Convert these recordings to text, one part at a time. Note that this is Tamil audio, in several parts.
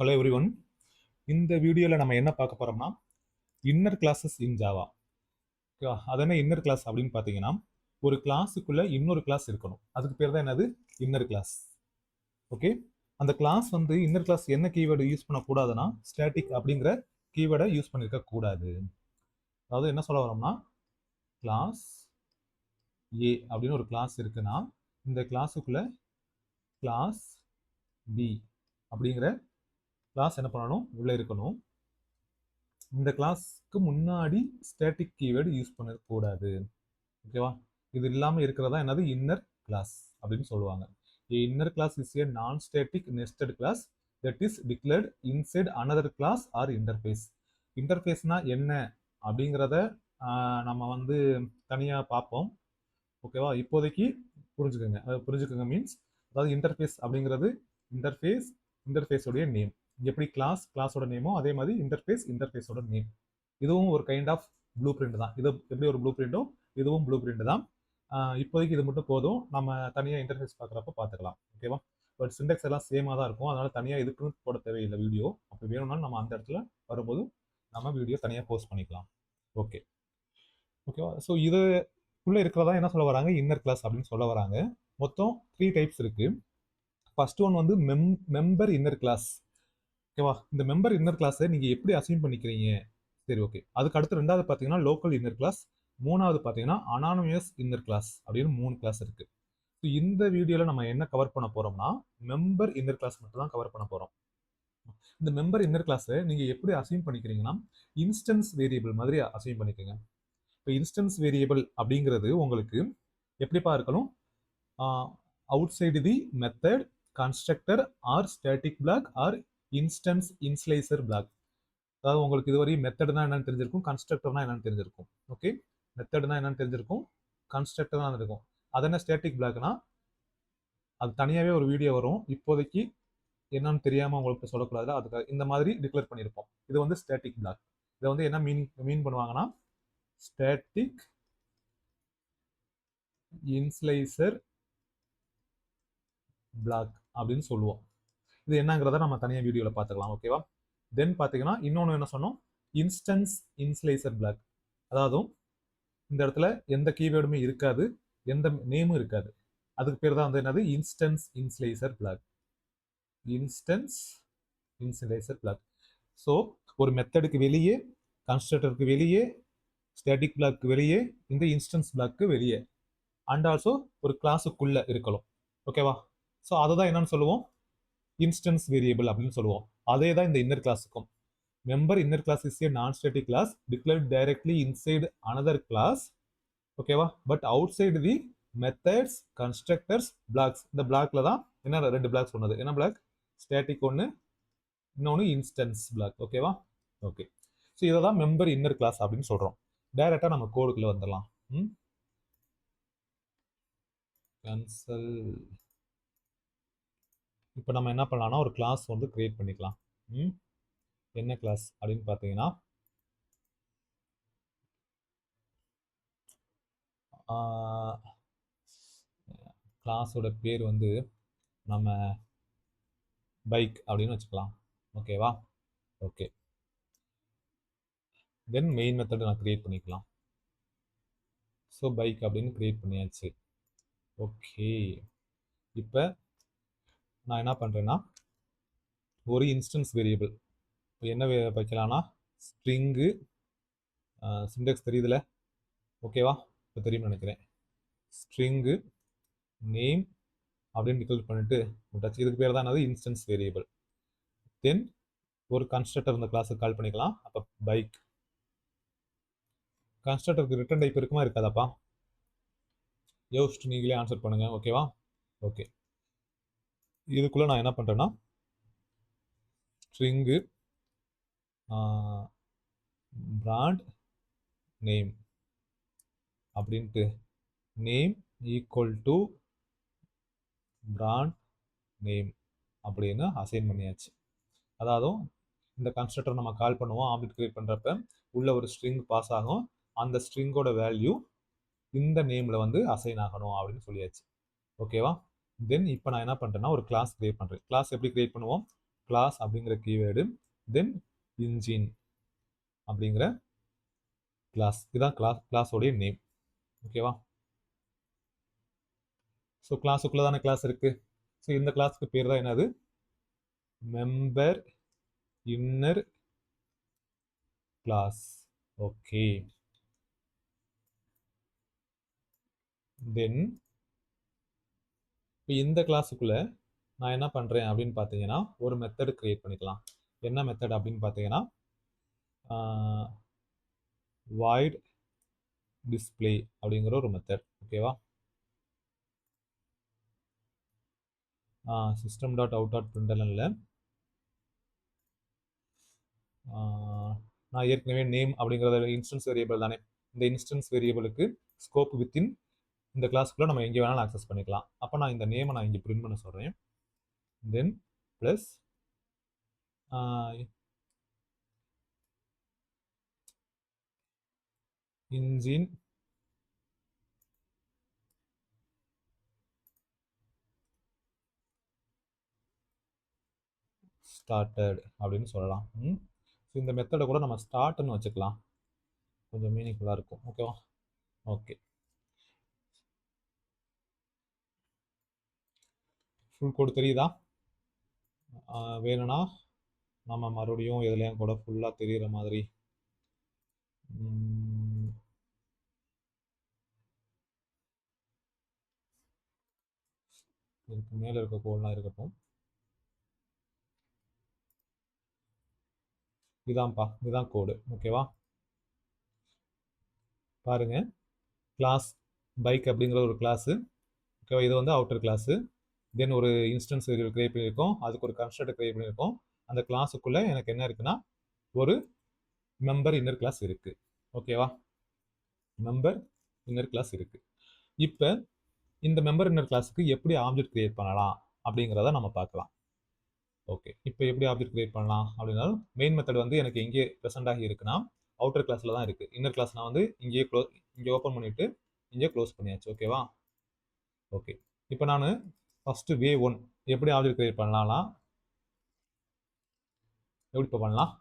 Hello everyone. இந்த வீடியோவில் நம்ம என்ன பார்க்க போறோம்னா இன்னர் கிளாஸஸ் இன் ஜாவா. ஓகேவா? அது என்ன இன்னர் கிளாஸ் அப்படின்னு பார்த்தீங்கன்னா, ஒரு கிளாஸுக்குள்ள இன்னொரு கிளாஸ் இருக்கணும். அதுக்கு பேர் தான் என்னது? Inner class. ஓகே. அந்த கிளாஸ் வந்து இன்னர் கிளாஸ் என்ன கீவேர்டு யூஸ் பண்ணக்கூடாதுன்னா ஸ்டாட்டிக் அப்படிங்கிற கீவேர்டை யூஸ் பண்ணியிருக்க கூடாது. அதாவது என்ன சொல்ல வரோம்னா, கிளாஸ் ஏ அப்படின்னு ஒரு கிளாஸ் இருக்குன்னா இந்த கிளாஸுக்குள்ள கிளாஸ் பி அப்படிங்கிற கிளாஸ் என்ன பண்ணணும்? உள்ள இருக்கணும். இந்த கிளாஸ்க்கு முன்னாடி ஸ்டாட்டிக் கீவேர்டு யூஸ் பண்ணக்கூடாது. ஓகேவா? இது இல்லாமல் இருக்கிறதா என்னது? இன்னர் கிளாஸ் அப்படின்னு சொல்லுவாங்க. Inner class is a non static nested class that is declared inside another class or interface. இன்டர்ஃபேஸ்னா என்ன அப்படிங்கிறத நம்ம வந்து தனியாக பார்ப்போம். ஓகேவா? இப்போதைக்கு புரிஞ்சுக்கோங்க. புரிஞ்சுக்கோங்க மீன்ஸ், அதாவது இன்டர்ஃபேஸ் அப்படிங்கிறது இன்டர்ஃபேஸோடைய நேம். எப்படி கிளாஸோட நேமோ அதே மாதிரி இன்டர்ஃபேஸோட நேம். இதுவும் ஒரு கைண்ட் ஆஃப் ப்ளூ பிரிண்ட் தான். இது எப்படி ஒரு ப்ளூ பிரிண்டோ இதுவும் ப்ளூ பிரிண்ட் தான். இப்போதைக்கு இது மட்டும் போதும். நம்ம தனியாக இன்டர்ஃபேஸ் பார்க்குறப்ப பார்த்துக்கலாம். ஓகேவா? பட் சிண்டெக்ஸ் எல்லாம் சேமாக தான் இருக்கும். அதனால தனியாக இதுக்குன்னு போட தேவையில்லை வீடியோ. அப்படி வேணும்னாலும் நம்ம அந்த இடத்துல வரும்போது நம்ம வீடியோ தனியாக போஸ்ட் பண்ணிக்கலாம். ஓகே ஓகேவா? ஸோ இதுக்குள்ளே இருக்கிறதா என்ன சொல்ல வராங்க? இன்னர் கிளாஸ் அப்படின்னு சொல்ல வராங்க. மொத்தம் 3 டைப்ஸ் இருக்கு. ஃபர்ஸ்ட் ஒன் வந்து மெம்பர் இன்னர் கிளாஸ். ஓகேவா? இந்த மெம்பர் இன்னர் கிளாஸை நீங்கள் எப்படி அசைன் பண்ணிக்கிறீங்க? சரி, ஓகே. அதுக்கு அடுத்து ரெண்டாவது பார்த்தீங்கன்னா லோக்கல் இன்னர் கிளாஸ். மூணாவது பார்த்தீங்கன்னா அனானமஸ் இன்னர் கிளாஸ் அப்படின்னு 3 கிளாஸ் இருக்கு. ஸோ இந்த வீடியோவில் நம்ம என்ன கவர் பண்ண போறோம்னா மெம்பர் இன்னர் கிளாஸ் மட்டும் தான் கவர் பண்ண போறோம். இந்த மெம்பர் இன்னர் கிளாஸை நீங்கள் எப்படி அசைன் பண்ணிக்கிறீங்கன்னா இன்ஸ்டன்ஸ் வேரியபிள் மாதிரி அசைன் பண்ணிக்கோங்க. இப்போ இன்ஸ்டன்ஸ் வேரியபிள் அப்படிங்கிறது உங்களுக்கு எப்படிப்பா இருக்கணும்? Outside the method constructor or static block or instance initializer block. அதாவது உங்களுக்கு இதுவரை மெத்தட்னா என்னன்னு தெரிஞ்சிருக்கும், கன்ஸ்ட்ரக்டர்னா என்னன்னு தெரிஞ்சிருக்கும். ஓகே, மெத்தட்னா என்னன்னு தெரிஞ்சிருக்கும், கன்ஸ்ட்ரக்டர் தான் இருக்கும். அது என்ன ஸ்டாட்டிக் பிளாக்னா அது தனியாகவே ஒரு வீடியோ வரும். இப்போதைக்கு என்னன்னு தெரியாமல் உங்களுக்கு சொல்லக்கூடாது, அதுக்காக இந்த மாதிரி டிக்ளேர் பண்ணியிருப்போம். இது வந்து ஸ்டாட்டிக் பிளாக். இதை வந்து என்ன மீன் பண்ணுவாங்கன்னா ஸ்டாட்டிக் இன்ஸ்லைசர் பிளாக் அப்படின்னு சொல்லுவோம். இது என்னங்கிறத நம்ம தனியாக வீடியோவில் பார்த்துக்கலாம். ஓகேவா? தென் பார்த்தீங்கன்னா இன்னொன்று என்ன சொன்னோம்? Instance initializer block. அதாவது இந்த இடத்துல எந்த கீவேர்டுமே இருக்காது, எந்த நேமும் இருக்காது. அதுக்கு பேர் தான் வந்து என்னது? Instance initializer block. Instance initializer block. So ஒரு மெத்தடுக்கு வெளியே, கன்ஸ்ட்ரக்டருக்கு வெளியே, ஸ்டாட்டிக் பிளாக்கு வெளியே, இந்த இன்ஸ்டன்ஸ் பிளாக்கு வெளியே, அண்ட் ஆல்சோ ஒரு கிளாஸுக்குள்ள இருக்கலாம். ஓகேவா? ஸோ அதை தான் என்னன்னு சொல்லுவோம்? இன்ஸ்டன்ஸ் வேரியபிள் அப்படின்னு சொல்லுவோம். அதே தான் இந்த இன்னர் கிளாஸுக்கும். Member inner class is a non static class declared directly inside another class. ஓகேவா? But outside the methods constructors blocks. இந்த பிளாக்ல தான் என்ன 2 பிளாக் சொன்னது. என்ன பிளாக்? ஸ்டாட்டிக் ஒன்று, இன்னொன்று இன்ஸ்டன்ஸ் பிளாக். ஓகேவா? ஓகே. ஸோ இதை தான் மெம்பர் இன்னர் கிளாஸ் அப்படின்னு சொல்றோம். டைரக்டா நம்ம கோடுக்குள்ள வந்துடலாம். கேன்சல். இப்போ நம்ம என்ன பண்ணலாம்னா ஒரு கிளாஸ் வந்து கிரியேட் பண்ணிக்கலாம். என்ன கிளாஸ் அப்படின்னு பார்த்தீங்கன்னா கிளாஸோட பேர் வந்து நம்ம பைக் அப்படின்னு வச்சுக்கலாம். ஓகேவா? ஓகே. தென் மெயின் மெத்தட் நான் கிரியேட் பண்ணிக்கலாம். ஸோ பைக் அப்படின்னு கிரியேட் பண்ணியாச்சு. ஓகே. இப்போ நான் என்ன பண்ணுறேன்னா ஒரு இன்ஸ்டன்ஸ் வேரியபிள் என்ன வைக்கலாம்னா ஸ்ட்ரிங்கு, சிண்டெக்ஸ் தெரியுதுல? ஓகேவா? இப்போ தெரியும்னு நினைக்கிறேன். ஸ்ட்ரிங்கு நேம் அப்படின்னு டிக்ளேர் பண்ணிட்டு விட்டாச்சு. இதுக்கு பேர் தான் என்னது? Instance variable. தென் ஒரு கன்ஸ்ட்ரக்டர் இந்த கிளாஸுக்கு கால் பண்ணிக்கலாம். அப்போ பைக். கன்ஸ்ட்ரக்டருக்கு ரிட்டர்ன் டைப் இருக்குமா இருக்காதாப்பா? யோசிச்சு நீங்களே ஆன்சர் பண்ணுங்க. ஓகேவா? ஓகே. இதுக்குள்ள நான் என்ன பண்றேன்னா ஸ்ட்ரிங்கு பிராண்ட் நேம் அப்படின்ட்டு name equal to brand name அப்படின்னு அசைன் பண்ணியாச்சு. அதாவது இந்த கன்ஸ்ட்ரக்டர் நம்ம கால் பண்ணுவோம், ஆப்ஜெக்ட் கிரியேட் பண்றப்ப உள்ள ஒரு ஸ்ட்ரிங் பாஸ் ஆகும். அந்த ஸ்ட்ரிங்கோட வேல்யூ இந்த நேம்ல வந்து அசைன் ஆகணும் அப்படின்னு சொல்லியாச்சு. ஓகேவா? தென் இப்போ நான் என்ன பண்றேன்னா ஒரு கிளாஸ் கிரியேட் பண்றேன். கிளாஸ் எப்படி கிரியேட் பண்ணுவோம்? கிளாஸ் அப்படிங்கிற கீவேர்டு, தென் இன்ஜின் அப்படிங்கிற கிளாஸ். இதுதான் கிளாஸோடைய நேம். ஓகேவா? ஸோ கிளாஸுக்குள்ள தானே கிளாஸ் இருக்கு. ஸோ இந்த கிளாஸுக்கு பேர் தான் என்னது? Member inner class. Okay. Then இப்போ இந்த கிளாஸுக்குள்ள நான் என்ன பண்றேன் அப்படின்னு பார்த்தீங்கன்னா, ஒரு மெத்தட் கிரியேட் பண்ணிக்கலாம். என்ன மெத்தட் அப்படின்னு பார்த்தீங்கன்னா, வாய்ட் டிஸ்பிளே அப்படிங்கிற ஒரு மெத்தட். ஓகேவா? சிஸ்டம் டாட் அவுட் டாட் பிரிண்டலன்ல நான் ஏற்கனவே நேம் அப்படிங்கிறத இன்ஸ்டன்ஸ் வேரியபிள் தானே. இந்த இன்ஸ்டன்ஸ் வேரியபிளுக்கு ஸ்கோப் வித்தின் இந்த கிளாஸ்க்குள்ள நம்ம எங்கே வேணாலும் ஆக்சஸ் பண்ணிக்கலாம். அப்போ நான் இந்த நேமை நான் இங்கே பிரிண்ட் பண்ண சொல்கிறேன். தென் ப்ளஸ் இன்ஜின் ஸ்டார்டட் அப்படின்னு சொல்லலாம். ஸோ இந்த மெத்தடை கூட நம்ம ஸ்டார்ட்னு வச்சுக்கலாம், கொஞ்சம் மீனிங்ஃபுல்லாக இருக்கும். ஓகேவா? ஓகே. ஃபுல் கோட் தெரியுதா? வேணும்னா நம்ம மறுபடியும் எதுலையும் கூட ஃபுல்லாக தெரிகிற மாதிரி இதுக்கு மேலே இருக்க கோடெலாம் இருக்கட்டும். இதான்ப்பா, இதுதான் கோடு. ஓகேவா? பாருங்க, கிளாஸ் பைக் அப்படிங்கிற ஒரு கிளாஸு. ஓகேவா? இது வந்து அவுட்டர் கிளாஸு. தென் ஒரு இன்ஸ்டன்ஸ் வேரியபிள் கிரியேட் பண்ணியிருக்கோம், அதுக்கு ஒரு கன்ஸ்ட்ரக்டர் கிரியேட் பண்ணியிருக்கோம். அந்த கிளாஸுக்குள்ளே எனக்கு என்ன இருக்குன்னா, ஒரு மெம்பர் இன்னர் கிளாஸ் இருக்கு. ஓகேவா? மெம்பர் இன்னர் கிளாஸ் இருக்கு. இப்போ இந்த மெம்பர் இன்னர் கிளாஸுக்கு எப்படி ஆப்ஜெக்ட் கிரியேட் பண்ணலாம் அப்படிங்கிறத நம்ம பார்க்கலாம். ஓகே, இப்போ எப்படி ஆப்ஜெக்ட் கிரியேட் பண்ணலாம் அப்படின்னா, மெயின் மெத்தட் வந்து எனக்கு எங்கே ப்ரெசென்ட் ஆகி இருக்குன்னா அவுட்டர் கிளாஸில் தான் இருக்குது. இன்னர் கிளாஸ் நான் வந்து இங்கே ஓப்பன் பண்ணிவிட்டு இங்கே க்ளோஸ் பண்ணியாச்சு. ஓகேவா? ஓகே, இப்போ நான் ஃபஸ்ட்டு வே 1 எப்படி ஆப்ஜெக்ட் கிரியேட் பண்ணலாம்னா, எப்படி இப்போ பண்ணலாம்?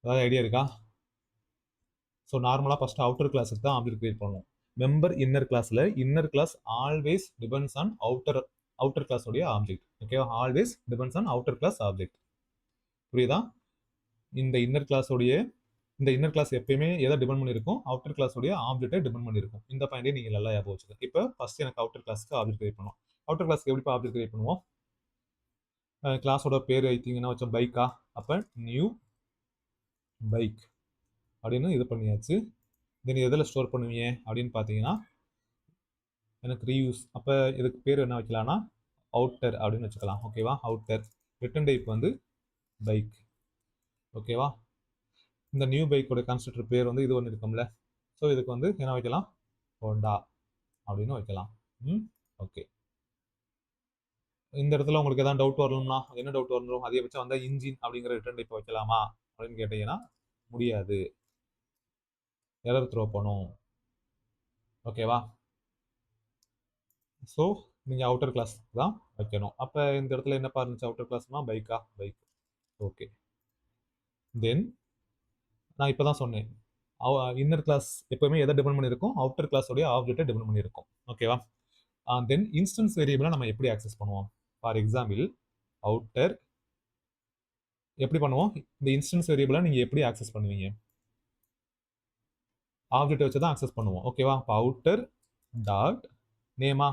ஏதாவது ஐடியா இருக்கா? ஸோ நார்மலாக ஃபஸ்ட்டு அவுட்டர் கிளாஸுக்கு தான் ஆப்ஜெக்ட் கிரியேட் பண்ணணும். மெம்பர் இன்னர் கிளாஸில் inner class always depends on outer கிளாஸோடைய ஆப்ஜெக்ட். ஓகேவா? Always depends on outer class object. புரியுதா? இந்த இன்னர் கிளாஸ் எப்பயுமே எதை டிபெண்ட் பண்ணியிருக்கும்? அவுட்டர் கிளாஸோடைய ஆப்ஜெக்டை டிபெண்ட் பண்ணியிருக்கும். இந்த பாயிண்டே நீங்கள் நல்லா ஞாபகம் வச்சுக்கோங்க. இப்போ ஃபர்ஸ்ட் எனக்கு அவுட்டர் கிளாஸ்க்கு ஆப்ஜெக்ட் கிரியேட் பண்ணுவோம். அவுட்டர் கிளாஸ்க்கு எப்படி ஆப்ஜெக்ட் கிரியேட் பண்ணுவோம்? கிளாஸோட பேர் ஐத்திங்கன்னா வச்சோம் பைக்கா. அப்போ நியூ பைக் அப்படின்னு இது பண்ணியாச்சு. தென் எதில் ஸ்டோர் பண்ணுவீங்க அப்படின்னு பார்த்தீங்கன்னா, எனக்கு ரீயூஸ். அப்போ இதுக்கு பேர் என்ன வைக்கலாம்னா அவுட்டர் அப்படின்னு வச்சுக்கலாம். ஓகேவா? அவுட்டர். ரிட்டன் டைப் வந்து பைக். ஓகேவா? இந்த நியூ பைக்கோட கன்ஸ்ட்ரக்டர் பேர் வந்து இது ஒன்று இருக்கும்ல. ஸோ இதுக்கு வந்து என்ன வைக்கலாம்? ஹோண்டா அப்படின்னு வைக்கலாம். ஓகே. இந்த இடத்துல உங்களுக்கு எதாவது டவுட் வரணும்னா, என்ன டவுட் வரணும்? அதே வச்சா வந்தால் இன்ஜின் அப்படிங்கிற ரிட்டன் டைப் வைக்கலாமா அப்படின்னு கேட்டீங்கன்னா முடியாது, எரர் த்ரோ பண்ணும். ஓகேவா? ஸோ நீங்கள் அவுட்டர் கிளாஸ் தான் வைக்கணும். அப்போ இந்த இடத்துல என்னப்பா இருந்துச்சு? அவுட்டர் கிளாஸ்னா பைக்கா, பைக். ஓகே. தென் நான் இப்போ தான் சொன்னேன், இன்னர் கிளாஸ் எப்பவுமே எதை டிபெண்ட் பண்ணியிருக்கும்? அவுட்டர் கிளாஸோடைய ஆப்ஜெக்டை டிபெண்ட் பண்ணியிருக்கும். ஓகேவா? தென் இன்ஸ்டன்ஸ் வேரியபிளை நம்ம எப்படி ஆக்சஸ் பண்ணுவோம்? ஃபார் எக்ஸாம்பிள் அவுட்டர் எப்படி பண்ணுவோம்? இந்த இன்ஸ்டன்ஸ் வேரியபிளை நீங்கள் எப்படி ஆக்சஸ் பண்ணுவீங்க? ஆப்ஜெக்ட் வச்சு தான் ஆக்சஸ் பண்ணுவோம். ஓகேவா? இப்போ அவுட்டர் டாட் நேமா,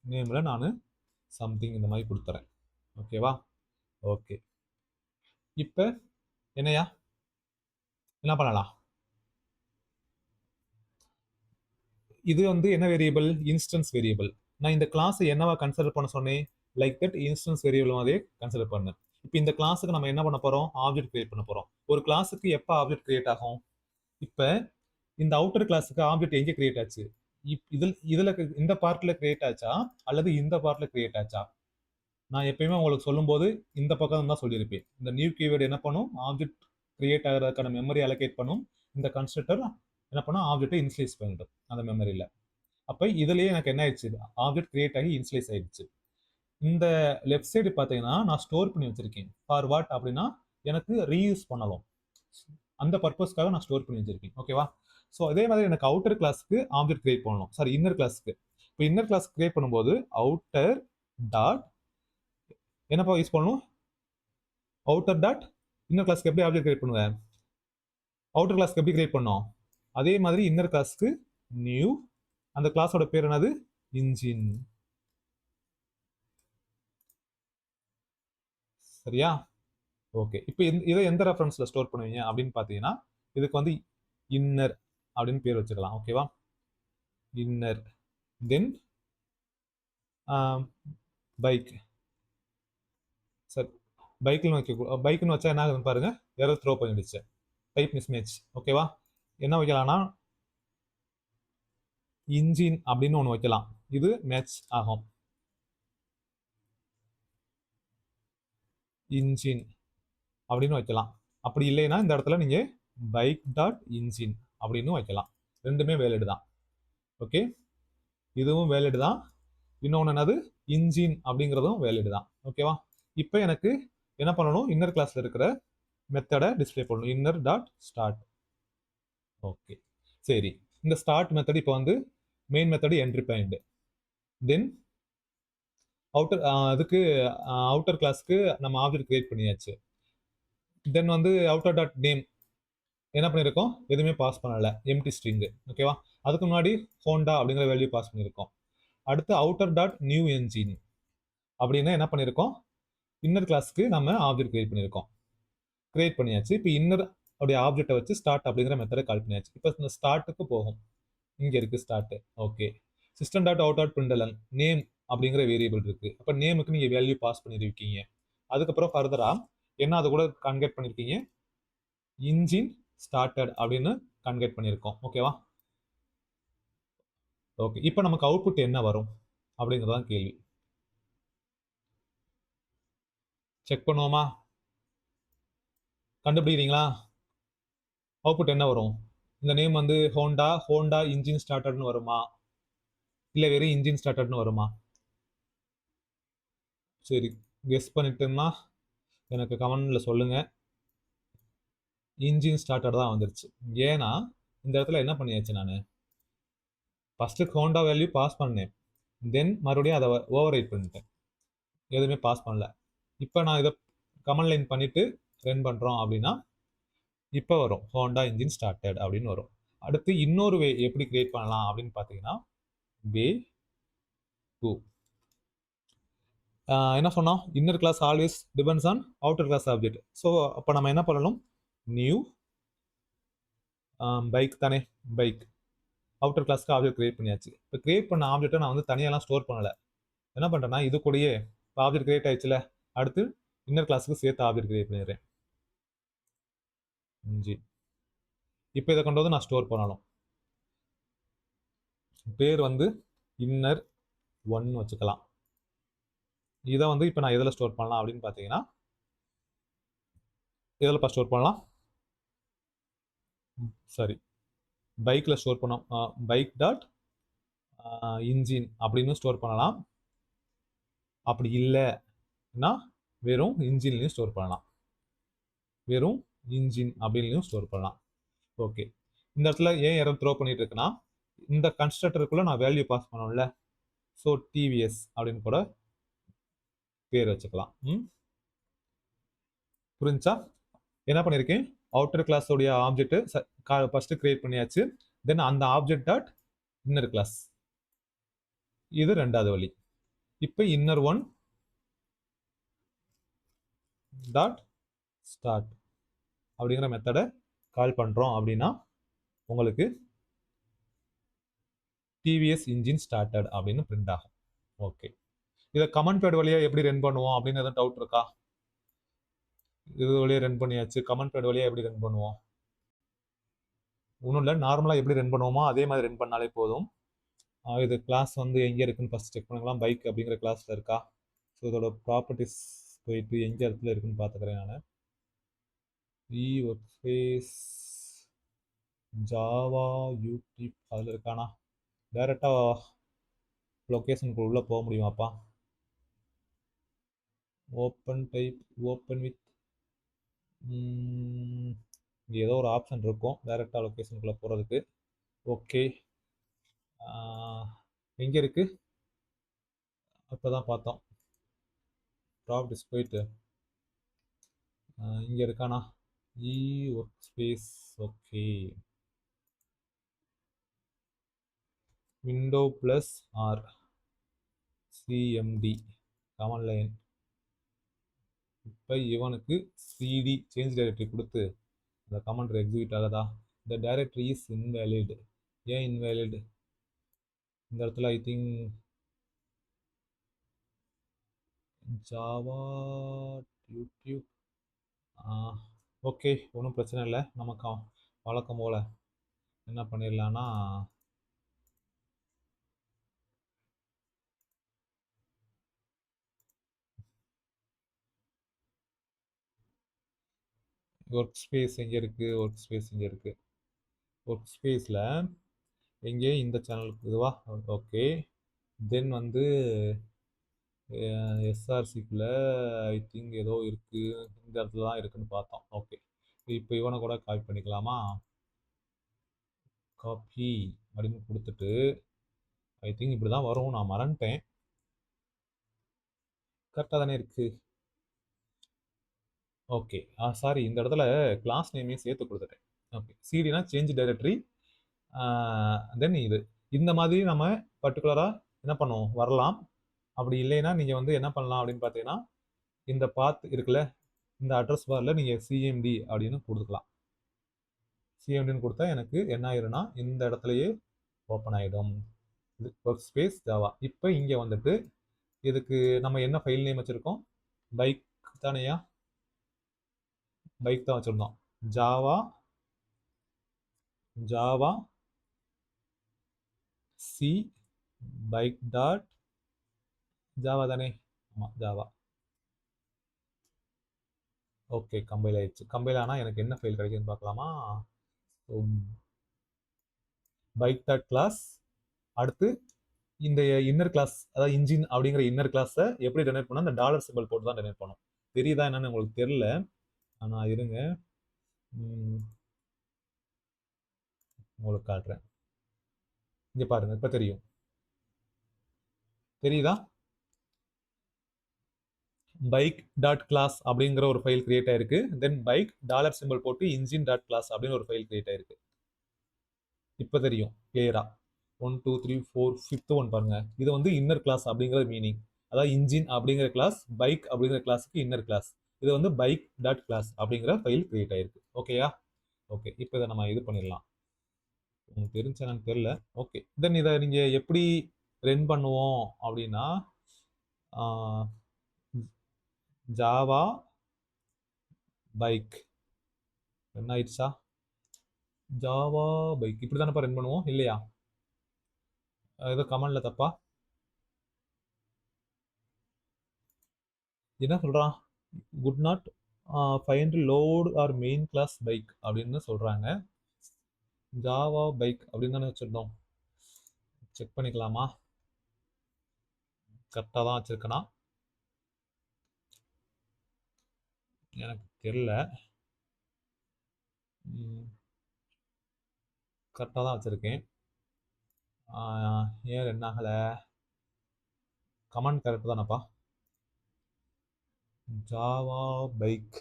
நேமில் நான் சம்திங் இந்த மாதிரி கொடுத்துறேன். ஓகேவா? ஓகே. இப்போ என்னையா என்ன பண்ணலாம்? இது வந்து என்ன வேரியபிள்? Instance variable. நான் இந்த கிளாஸை என்னவா கன்சிடர் பண்ண சொன்னேன்? லைக் தட் இன்ஸ்டன்ஸ் வேரியபிள் மாதிரியே கன்சிடர் பண்ணேன். இப்போ இந்த கிளாஸுக்கு நம்ம என்ன பண்ண போகிறோம்? ஆப்ஜெக்ட் கிரியேட் பண்ண போகிறோம். ஒரு கிளாஸுக்கு எப்போ ஆப்ஜெக்ட் கிரியேட் ஆகும்? இப்போ இந்த அவுட்டர் கிளாஸுக்கு ஆப்ஜெக்ட் எங்கே கிரியேட் ஆச்சு? இதில் இந்த பார்ட்டில் கிரியேட் ஆச்சா அல்லது இந்த பார்ட்டில் கிரியேட் ஆச்சா? நான் எப்பயுமே உங்களுக்கு சொல்லும்போது இந்த பக்கம் தான் சொல்லியிருப்பேன். இந்த நியூ கீவேர்டு என்ன பண்ணும்? ஆப்ஜெக்ட் கிரியேட் ஆகிறதுக்கான மெமரி அலோகேட் பண்ணும். இந்த கன்ஸ்ட்ரக்டர் என்ன பண்ணும்? ஆப்ஜெக்டை இன்ஸ்லைஸ் பண்ணிடும் அந்த மெமரியில். அப்போ இதுலேயே எனக்கு என்ன ஆயிடுச்சு? ஆப்ஜெக்ட் கிரியேட் ஆகி இன்ஸ்லைஸ் ஆயிடுச்சு. இந்த லெஃப்ட் சைடு பார்த்தீங்கன்னா நான் ஸ்டோர் பண்ணி வச்சிருக்கேன். ஃபார் வாட் அப்படின்னா எனக்கு ரீயூஸ் பண்ணலாம். அந்த பர்பஸ்க்காக நான் ஸ்டோர் பண்ணி வச்சிருக்கேன். ஓகேவா? ஸோ அதே மாதிரி எனக்கு அவுட்டர் கிளாஸ்க்கு ஆப்ஜெக்ட் கிரியேட் பண்ணணும். சாரி, இன்னர் கிளாஸ்க்கு. இப்போ இன்னர் கிளாஸ் கிரியேட் பண்ணும்போது அவுட்டர் டாட் என்னப்பா யூஸ் பண்ணணும்? அவுட்டர் டாட் இன்னர் கிளாஸ்க்கு எப்படி ஆப்ஜெக்ட் கிரியேட் பண்ணுவேன்? அவுட்டர் கிளாஸ்க்கு எப்படி கிரியேட் பண்ணோம்? அதே மாதிரி இன்னர் கிளாஸ்க்கு நியூ, அந்த கிளாஸோட பேர் என்னது? இன்ஜின். சரியா? ஓகே. இப்போ இதை எந்த ரெஃபரன்ஸ்ல ஸ்டோர் பண்ணுவீங்க அப்படின்னு பார்த்தீங்கன்னா, இதுக்கு வந்து இன்னர் அப்படின்னு பேர் வச்சுக்கலாம். ஓகேவா? இன்னர் தென் பைக். சரி, பைக்னு வைக்க, பைக்னு வச்சா என்ன ஆகுதுன்னு பாருங்க, எரர் த்ரோ பண்ணிடுச்சு. Type mismatch. ஓகேவா? என்ன வைக்கலாம்னா இன்ஜின் அப்படின்னு ஒன்று வைக்கலாம். இது மேட்ச் ஆகும். இன்ஜின் அப்படின்னு வைக்கலாம். அப்படி இல்லைன்னா இந்த இடத்துல நீங்க பைக் டாட் இன்ஜின் அப்படின்னு வைக்கலாம். ரெண்டுமே வேலிடு தான். ஓகே, இதுவும் வேலிடு தான். இன்னொன்று என்னது? இன்ஜின் அப்படிங்கிறதும் வேலிடு தான். ஓகேவா? இப்போ எனக்கு என்ன பண்ணணும்? இன்னர் கிளாஸ்ல இருக்கிற மெத்தடை டிஸ்பிளே பண்ணணும். Inner dot start. ஓகே, சரி. இந்த ஸ்டார்ட் மெத்தட் இப்போ வந்து மெயின் மெத்தடு என்ட்ரி பாயிண்ட். தென் அவுட்டர், அதுக்கு அவுட்டர் கிளாஸ்க்கு நம்ம ஆப்ஜெக்ட் கிரியேட் பண்ணியாச்சு. தென் வந்து அவுட்டர் டாட் நேம் என்ன பண்ணியிருக்கோம்? எதுவுமே பாஸ் பண்ணலை, எம்டி ஸ்ட்ரிங். ஓகேவா? அதுக்கு முன்னாடி ஹோண்டா அப்படிங்கிற வேல்யூ பாஸ் பண்ணியிருக்கோம். அடுத்து அவுட்டர் டாட் நியூ என்ஜின் அப்படின்னா என்ன பண்ணியிருக்கோம்? இன்னர் கிளாஸ்க்கு நம்ம ஆப்ஜெக்ட் கிரியேட் பண்ணியிருக்கோம். கிரியேட் பண்ணியாச்சு. இப்போ இன்னர் அப்படியே ஆப்ஜெக்டை வச்சு ஸ்டார்ட் அப்படிங்கிற மெத்தடை கால் பண்ணியாச்சு. இப்போ இந்த ஸ்டார்ட்டுக்கு போகும். இங்கே இருக்கு start. Okay, system dot out dot பிரிண்டலன் name அப்படிங்கிற வேரியபிள் இருக்கு. அப்போ நேமுக்கு நீங்கள் வேல்யூ பாஸ் பண்ணியிருக்கீங்க. அதுக்கப்புறம் ஃபர்தரா என்ன அது கூட கான்கேட் பண்ணியிருக்கீங்க? இன்ஜின் ஸ்டார்டட் அப்படின்னு கான்கேட் பண்ணியிருக்கோம். ஓகேவா? ஓகே, இப்போ நமக்கு அவுட்புட் என்ன வரும் அப்படிங்கிறதான் கேள்வி. செக் பண்ணுவோமா? கண்டுபிடிக்கிறீங்களா? அவுட்புட் என்ன வரும்? இந்த நேம் வந்து ஹோண்டா இன்ஜின் ஸ்டார்டட்னு வருமா, இல்லை வெறும் இன்ஜின் ஸ்டார்டட்னு வருமா? சரி, கெஸ் பண்ணிட்டோம்னா எனக்கு கமெண்ட்ல சொல்லுங்க. இன்ஜின் ஸ்டார்டட் தான் வந்துருச்சு. ஏன்னா இந்த இடத்துல என்ன பண்ணியாச்சு, நான் ஃபர்ஸ்ட் ஹோண்டா வேல்யூ பாஸ் பண்ணேன், தென் மறுபடியும் அதை ஓவர் ரைட் பண்ணிட்டேன், எதுவுமே பாஸ் பண்ணல. இப்போ நான் இதை கமெண்ட் லைன் பண்ணிட்டு ரன் பண்றோம் அப்படின்னா இப்போ வரும் ஹோண்டா இன்ஜின் ஸ்டார்டட் அப்படின்னு வரும். அடுத்து இன்னொரு வே எப்படி கிரியேட் பண்ணலாம் அப்படின்னு பார்த்தீங்கன்னா, வே 2. என்ன சொன்னோம்? Inner class always depends on outer class object. So அப்போ நம்ம என்ன பண்ணணும்? நியூ பைக் தானே, பைக் அவுட்டர் கிளாஸ்க்கு ஆப்ஜெக்ட் கிரியேட் பண்ணியாச்சு. இப்போ கிரியேட் பண்ண ஆப்ஜெக்ட்டை நான் வந்து தனியாலாம் ஸ்டோர் பண்ணலை. என்ன பண்ணுறேன்னா இது கூடயே இப்போ ஆப்ஜெக்ட் கிரியேட் ஆயிடுச்சுல, அடுத்து இன்னர் கிளாஸுக்கு சேர்த்து ஆப்ஜெக்ட் கிரியேட் பண்ணிடுறேன். இப்போ இதை கொண்டு வந்து நான் ஸ்டோர் பண்ணணும். பேர் வந்து இன்னர் 1 வச்சுக்கலாம். இதை வந்து இப்போ நான் எதில் ஸ்டோர் பண்ணலாம் அப்படின்னு பார்த்தீங்கன்னா, எதில் ஸ்டோர் பண்ணலாம்? சரி, பைக்கில் ஸ்டோர் பண்ணோம். பைக் டாட் இன்ஜின் அப்படின்னு ஸ்டோர் பண்ணலாம். அப்படி இல்லைன்னா வெறும் இன்ஜின்லையும் ஸ்டோர் பண்ணலாம். வெறும் இன்ஜின் அப்படின்லையும் ஸ்டோர் பண்ணலாம். ஓகே, இந்த இடத்துல ஏன் எரர் த்ரோ பண்ணிட்டு இருக்குன்னா, இந்த கன்ஸ்ட்ரக்டருக்குள்ள நான் வேல்யூ பாஸ் பண்ணோம்ல, ஸோ டிவிஎஸ் அப்படின்னு கூட பேர் வச்சுக்கலாம். புரிஞ்சா? என்ன பண்ணியிருக்கேன்? அவுட்டர் கிளாஸோடைய ஆப்ஜெக்ட் ஃபர்ஸ்ட் கிரியேட் பண்ணியாச்சு. தென் அந்த ஆப்ஜெக்ட் டாட் இன்னர் கிளாஸ், இது ரெண்டாவது வழி. இப்போ இன்னர் 1 டாட் ஸ்டார்ட் அப்படிங்கிற மெத்தடை கால் பண்றோம் அப்படின்னா உங்களுக்கு டிவிஎஸ் இன்ஜின் ஸ்டார்டட் அப்படின்னு பிரிண்ட் ஆகும். ஓகே, இதை கமெண்ட் பேட் வழியா எப்படி ரன் பண்ணுவோம் அப்படின்னு எதாவது டவுட் இருக்கா? இது வழியா ரன் பண்ணியாச்சு, கமெண்ட் பேட் வழியா எப்படி ரன் பண்ணுவோம்? ஒன்றும் இல்லை, நார்மலாக எப்படி ரன் பண்ணுவோமோ அதே மாதிரி ரன் பண்ணாலே போதும். இது கிளாஸ் வந்து எங்கே இருக்குன்னு ஃபர்ஸ்ட் செக் பண்ணுங்களாம். பைக் அப்படிங்கிற கிளாஸ்ல இருக்கா? ஸோ இதோட ப்ராப்பர்ட்டிஸ் போயிட்டு எங்கே இடத்துல இருக்குன்னு பார்த்துக்கிறேன் நான். ஒர்க் ஸ்பேஸ் ஜாவா யூடியூப் அதில் இருக்கானா? டைரெக்டாக லொக்கேஷனுக்கு உள்ளே போக முடியுமாப்பா? ஓப்பன் டைப், ஓப்பன் வித், இங்கே ஏதோ ஒரு ஆப்ஷன் இருக்கும் டைரெக்டாக லொக்கேஷனுக்குள்ளே போகிறதுக்கு. ஓகே, எங்கே இருக்குது? அப்போ தான் பார்த்தோம். ப்ராப்பர்ட்டிஸ் போயிட்டு இங்கே இருக்கானா? E workspace. Okay, window plus R CMD command line. இப்போ இவனுக்கு சிடி சேஞ்ச் டைரக்டரி கொடுத்து அந்த கமாண்ட் எக்ஸிக்யூட் ஆகுதா? இந்த டைரக்டரி இஸ் இன்வேலிட். ஏன் இன்வேலிட்? இந்த இடத்துல I think Java YouTube. Okay, ஒன்றும் பிரச்சனை இல்லை. நமக்கு வழக்கம் போல் என்ன பண்ணிடலான்னா, ஒர்க் ஸ்பேஸ் எங்கே இருக்குது? ஒர்க் ஸ்பேஸ் எங்கே இருக்குது? ஒர்க் ஸ்பேஸில் எங்கே இந்த சேனலுக்கு இதுவா? ஓகே, தென் வந்து எஸ்ஆர்சிக்குள்ளே ஐ திங்க் ஏதோ இருக்குது. இந்த இடத்துல தான் இருக்குதுன்னு பார்த்தோம். ஓகே, இப்போ இவனை கூட காப்பி பண்ணிக்கலாமா? காப்பி அப்படின்னு கொடுத்துட்டு ஐ திங்க் இப்படி தான் வரும். நான் மறந்துட்டேன். கரெக்டாக தானே இருக்குது? ஓகே, சாரி, இந்த இடத்துல கிளாஸ் நேமையும் சேர்த்து கொடுத்துட்டேன். ஓகே, சிடினா சேஞ்ச் டைரக்டரி. தென் இந்த மாதிரி நம்ம பர்டிகுலராக என்ன பண்ணுவோம், வரலாம். அப்படி இல்லைன்னா நீங்கள் வந்து என்ன பண்ணலாம் அப்படின்னு பார்த்தீங்கன்னா, இந்த பாத் இருக்குல்ல, இந்த அட்ரஸ் பாரில் நீங்கள் சிஎம்டி அப்படின்னு கொடுத்துக்கலாம். சிஎம்டின்னு கொடுத்தா எனக்கு என்ன ஆயிரும்னா இந்த இடத்துலையே ஓப்பன் ஆகிடும். இது ஒர்க் ஸ்பேஸ் ஜாவா. இப்போ இங்கே வந்துட்டு இதுக்கு நம்ம என்ன ஃபைல் நேம் வச்சுருக்கோம்? பைக் தானேயா? பைக் தான் வச்சுருந்தோம். Java Java C bike dot Java தானே? ஆமாம், ஜாவா. ஓகே, கம்பைல் ஆயிடுச்சு. கம்பைல் ஆனால் எனக்கு என்ன ஃபைல் கிடைக்குதுன்னு பார்க்கலாமா? Bike dot class. அடுத்து இந்த இன்னர் கிளாஸ், அதாவது இன்ஜின் அப்படிங்கிற இன்னர் கிளாஸை எப்படி டொனேட் பண்ணால் அந்த டாலர் சிம்பிள் போட்டு தான் டொனேட் பண்ணும். தெரியுதா என்னன்னு உங்களுக்கு தெரியல. ஆனால் இருங்க, உங்களுக்கு காட்டுறேன். இங்கே பாருங்க, இப்போ தெரியும். தெரியுதா? பைக் டாட் கிளாஸ் அப்படிங்கிற ஒரு ஃபைல் கிரியேட் ஆயிருக்கு. தென் பைக் டாலர் சிம்பிள் போட்டு இன்ஜின் டாட் கிளாஸ் அப்படின்னு ஒரு ஃபைல் கிரியேட் ஆயிருக்கு. இப்போ தெரியும் கிளியரா. 1 2 3 4 5th ஒன் பாருங்க. இது வந்து இன்னர் கிளாஸ் அப்படிங்கிற மீனிங். அதாவது இன்ஜின் அப்படிங்கிற கிளாஸ் பைக் அப்படிங்கிற கிளாஸுக்கு இன்னர் கிளாஸ். இது வந்து பைக் டாட் கிளாஸ் அப்படிங்கிற ஃபைல் கிரியேட் ஆயிருக்கு. ஓகேயா? ஓகே, இப்போ இதை நம்ம இது பண்ணிடலாம். உங்களுக்கு தெரிஞ்சானு தெரியல. ஓகே, தென் இதை நீங்கள் எப்படி ரன் பண்ணுவோம் அப்படின்னா, ஜாவா பைக் ரன் ஆயிடுச்சா? ஜாவா பைக் இப்படி தானேப்பா ரன் பண்ணுவோம் இல்லையா? ஏதோ கமெண்ட்ல தப்பா? என்ன சொல்கிறான்? Could not find load or main class bike அப்படின்னு சொல்கிறாங்க. ஜாவா பைக் அப்படின்னு தானே வச்சுருந்தோம். செக் பண்ணிக்கலாமா? கரெக்டாக தான் வச்சுருக்கேனா? எனக்கு தெரில. கரெக்டாக தான் வச்சுருக்கேன். ஏன் என்ன ஆகலை? கமெண்ட் கரெக்டு தானேப்பா? Java bike.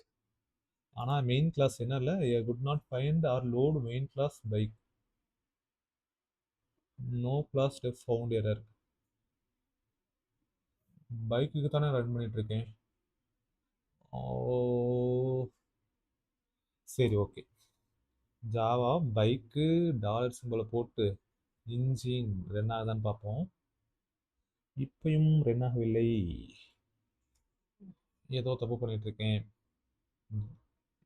ஆனால் மெயின் கிளாஸ் என்ன இல்லை, could not find or load main class bike. No class def found error. பைக்குக்கு தானே ரன் பண்ணிகிட்ருக்கேன். ஓ சரி, ஓகே. ஜாவா பைக்கு டாலர் சிம்பிளை போட்டு இன்ஜின் ரன் ஆகுதான்னு பார்ப்போம். இப்பயும் ரன் ஆகவில்லை. ஏதோ தப்பு பண்ணிகிட்ருக்கேன்.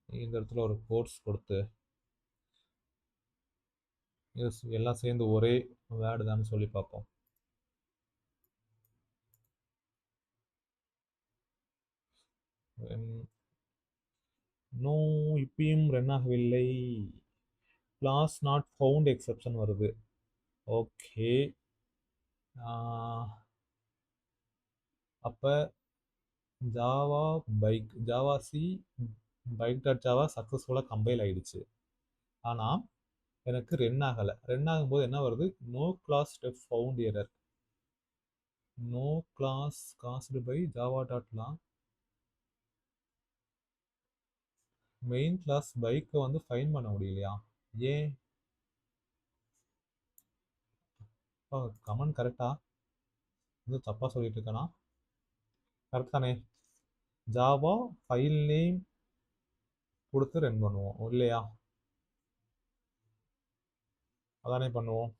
இந்த இடத்துல ஒரு கோர்ஸ் கொடுத்து எல்லாம் சேர்ந்து ஒரே வேர்டு தான் சொல்லி பார்ப்போம். நோ, இப்பயும் ரன் ஆகவில்லை. கிளாஸ் நாட் ஃபவுண்ட் எக்ஸெப்ஷன் வருது. ஓகே, அப்போ Java bike Java C bike dot Java சக்ஸஸ்ஃபுல்லாக கம்பைல் ஆயிடுச்சு. ஆனால் எனக்கு ரன் ஆகலை. ரன் ஆகும்போது என்ன வருது? No class def found error. No class caused by Java dot lang. Main class பைக்கை வந்து ஃபைன் பண்ண முடியலையா? ஏன்? கமெண்ட் கரெக்டா? வந்து தப்பாக சொல்லிட்டு இருக்கேனா? கரெக்ட் தானே? ஜாவா ஃபைல் நேம் கொடுத்து ரன் பண்ணுவோம் இல்லையா? அதானே பண்ணுவோம்.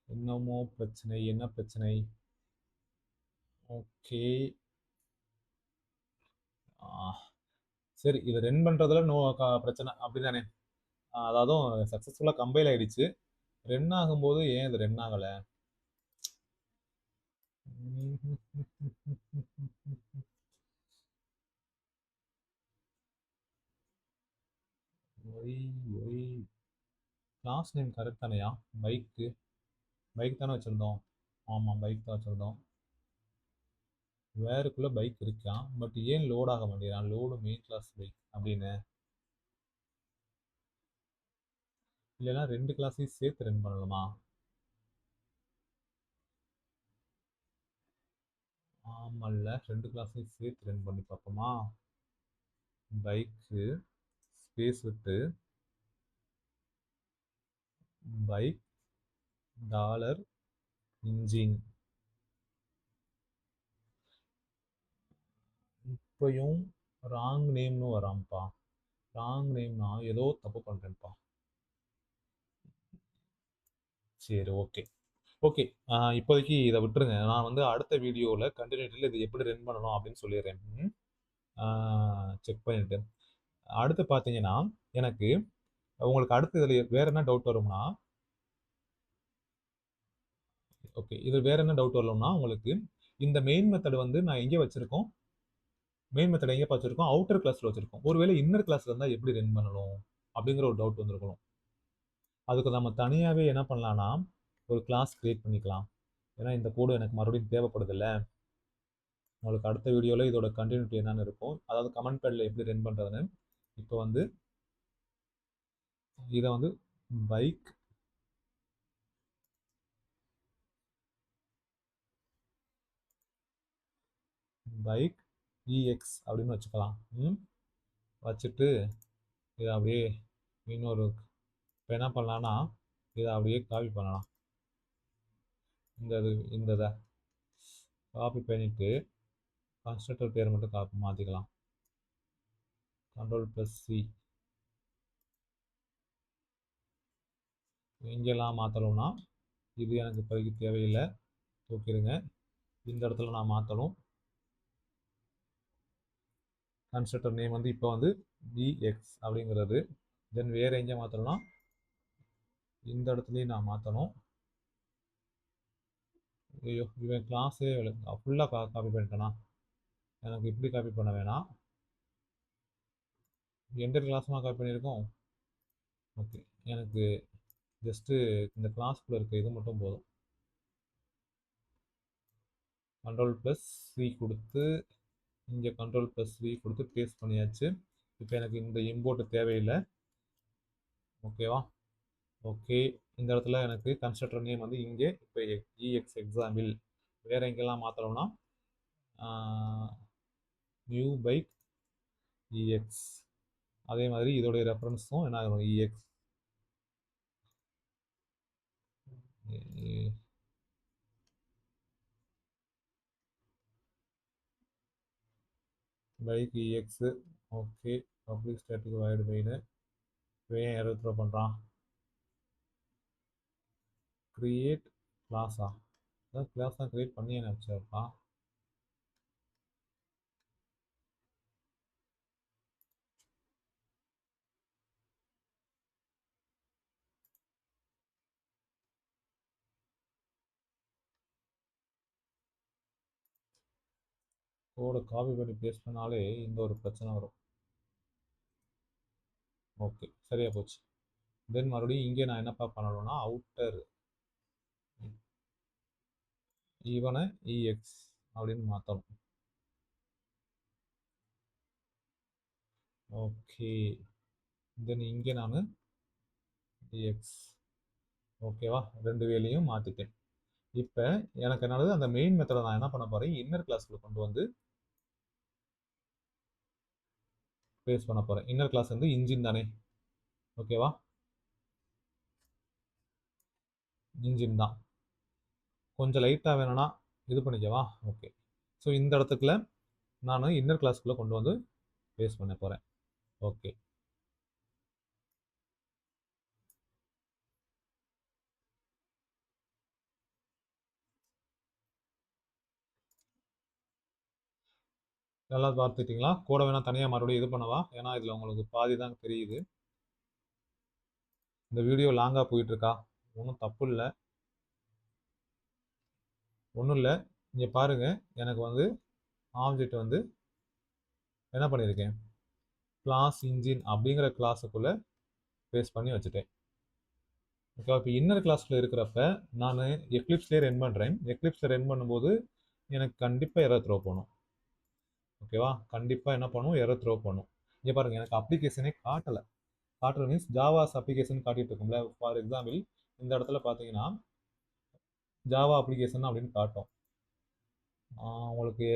என்னமோ பிரச்சனை. என்ன பிரச்சனை? ஓகே. சரி, இதை ரன் பண்ணுறதுல நோ பிரச்சனை அப்படி தானே? அதாவது சக்ஸஸ்ஃபுல்லாக கம்பைல் ஆயிடுச்சு. ரன் ஆகும்போது ஏன் இது ரன் ஆகலை? கிளாஸ் நேம் கரெக்ட் தானையா? பைக்கு பைக் தானே வச்சுருந்தோம். ஆமாம், பைக் தான் வச்சுருந்தோம். வேறுக்குள்ளே பைக் இருக்கான், பட் ஏன் லோட் ஆக மாட்டேங்கிறான்? லோடு மெயின் கிளாஸ் பைக் அப்படின்னு. இல்லைன்னா 2 கிளாஸையும் சேர்த்து ரன் பண்ணணுமா? ஆமல்ல, 2 கிளாஸையும் சேர்த்து ரன் பண்ணி பார்ப்போமா? பைக்கு ஸ்பேஸ் விட்டு பைக் டாலர் இன்ஜின். இப்பயும் ராங் நேம்னு வரான்ப்பா. ராங் நேம்னா ஏதோ தப்பு பண்ணுறேன்ப்பா. சரி, ஓகே ஓகே. இப்போதைக்கு இதை விட்டுருங்க. நான் வந்து அடுத்த வீடியோவில் கண்டினியூட்டியில் இது எப்படி ரன் பண்ணணும் அப்படின்னு சொல்லிடுறேன். செக் பண்ணிட்டு அடுத்து பார்த்தீங்கன்னா, எனக்கு உங்களுக்கு அடுத்து இதில் வேற என்ன டவுட் வரும்னா, ஓகே, இது வேற என்ன டவுட் வரணும்னா, உங்களுக்கு இந்த மெயின் மெத்தட் வந்து நான் எங்கே வச்சிருக்கோம்? மெயின் மெத்தட் எங்கே வச்சிருக்கோம்? அவுட்டர் கிளாஸ்ல வச்சிருக்கோம். ஒருவேளை இன்னர் கிளாஸ்ல இருந்தால் எப்படி ரன் பண்ணணும் அப்படிங்கிற ஒரு டவுட் வந்துருக்கணும். அதுக்கு நம்ம தனியாகவே என்ன பண்ணலாம்னா, ஒரு கிளாஸ் கிரியேட் பண்ணிக்கலாம். ஏன்னா இந்த கோடு எனக்கு மறுபடியும் தேவைப்படுதில்ல. உங்களுக்கு அடுத்த வீடியோவில் இதோட கண்டினியூட்டி என்னன்னு இருக்கும், அதாவது கமெண்ட் பேடில் எப்படி ரன் பண்ணுறதுன்னு. இப்போ வந்து இதை வந்து பைக் பைக் இஎக்ஸ் அப்படின்னு வச்சுக்கலாம். வச்சுட்டு இதை அப்படியே இன்னொரு இப்போ என்ன பண்ணலான்னா, இதை அப்படியே காப்பி பண்ணலாம். இந்த இதை காப்பி பண்ணிவிட்டு கன்ஸ்ட்ரக்டர் பேர் மட்டும் காப்பி மாற்றிக்கலாம். Ctrl+C. எங்கெல்லாம் மாற்றணும்னா, இது எனக்கு இப்போதைக்கு தேவையில்லை, தூக்கிடுங்க. இந்த இடத்துல நான் மாற்றணும். கன்ஸ்ட்ரக்டர் நேம் வந்து இப்போ வந்து பிஎக்ஸ் அப்படிங்கிறது. தென் வேறு எங்கே மாற்றணும்னா, இந்த இடத்துலையும் நான் மாற்றணும். ஐயோ, இவன் கிளாஸே ஃபுல்லாக காப்பி பண்ணிட்டேனா? எனக்கு இப்படி காப்பி பண்ண வேணாம். எந்த கிளாஸுமா காப்பி பண்ணியிருக்கோம்? ஓகே, எனக்கு ஜஸ்ட்டு இந்த கிளாஸ்க்குள்ளே இருக்க இது மட்டும் போதும். Ctrl+C கொடுத்து இங்கே Ctrl+V கொடுத்து பேஸ்ட் பண்ணியாச்சு. இப்போ எனக்கு இந்த இம்போர்ட் தேவையில்லை. ஓகேவா? ஓகே, இந்த இடத்துல எனக்கு கன்ஸ்ட்ரக்டர் நேம் வந்து இங்கே இப்போ இஎக்ஸ் எக்ஸாம்பிள். வேறு எங்கெல்லாம் மாற்றணும்னா, நியூ பைக் இஎக்ஸ். அதே மாதிரி இதோடைய ரெஃபரன்ஸும் என்ன ஆகும்? EX bike EX. Okay, public static void main. ஏன் எரர் த்ரோ பண்ணுறான்? கிரியேட் கிளாஸா? அதான் கிளாஸ் தான் கிரியேட் பண்ணி என்ன வச்சுருப்பா. கோடை காப்பி பண்ணி பேஸ்ட் பண்ணாலே இந்த ஒரு பிரச்சனை வரும். ஓகே, சரியா போச்சு. தென் மறுபடியும் இங்கே நான் என்னப்பா பண்ணணும்னா அவுட்டர் ஈவனை இஎக்ஸ் அப்படின்னு மாற்றணும். ஓகே, தென் இங்கே நான் இஎக்ஸ். ஓகேவா, ரெண்டு வேலையும் மாற்றிட்டேன். இப்போ எனக்கு என்னது அந்த மெயின் மெத்தடை நான் என்ன பண்ண போகிறேன், இன்னர் கிளாஸில் கொண்டு வந்து பேஸ் பண்ண போகிறேன். இன்னர் கிளாஸ் வந்து இன்ஜின் தானே, ஓகேவா, இன்ஜின் தான். கொஞ்சம் லைட்டாக வேணும்னா இது பண்ணிக்கவா. ஓகே, ஸோ இந்த இடத்துக்குள்ள நான் இன்னர் கிளாஸ்க்குள்ளே கொண்டு வந்து பேஸ் பண்ண போகிறேன். ஓகே, நல்லா பார்த்துட்டிங்களா? கூட வேணால் தனியாக மறுபடியும் இது பண்ணவா, ஏன்னா இதில் உங்களுக்கு பாதி தான் தெரியுது. இந்த வீடியோ லாங்காக போயிட்டுருக்கா, ஒன்றும் தப்பு இல்லை, ஒன்றும் இல்லை. இங்கே பாருங்கள், எனக்கு வந்து ஆப்ஜெக்ட் வந்து என்ன பண்ணியிருக்கேன், கிளாஸ் இன்ஜின் அப்படிங்கிற கிளாஸுக்குள்ளே பேஸ் பண்ணி வச்சுட்டேன். ஓகே, இப்போ இன்னர் கிளாஸில் இருக்கிறப்ப நான் எக்லிப்ஸ்லேயே ரன் பண்ணுறேன். எக்லிப்ஸில் ரன் பண்ணும்போது எனக்கு கண்டிப்பாக எரர் த்ரோ பண்ணும். ஓகேவா, கண்டிப்பாக என்ன பண்ணும், எரர் த்ரோ பண்ணும். இங்கே பாருங்கள், எனக்கு அப்ளிகேஷனே காட்டலை. காட்டுறது மீன்ஸ் ஜாவாஸ் அப்ளிகேஷன் காட்டிட்டு இருக்கும்ல. ஃபார் எக்ஸாம்பிள் இந்த இடத்துல பார்த்தீங்கன்னா ஜாவா அப்ளிகேஷன் அப்படின்னு காட்டும். உங்களுக்கு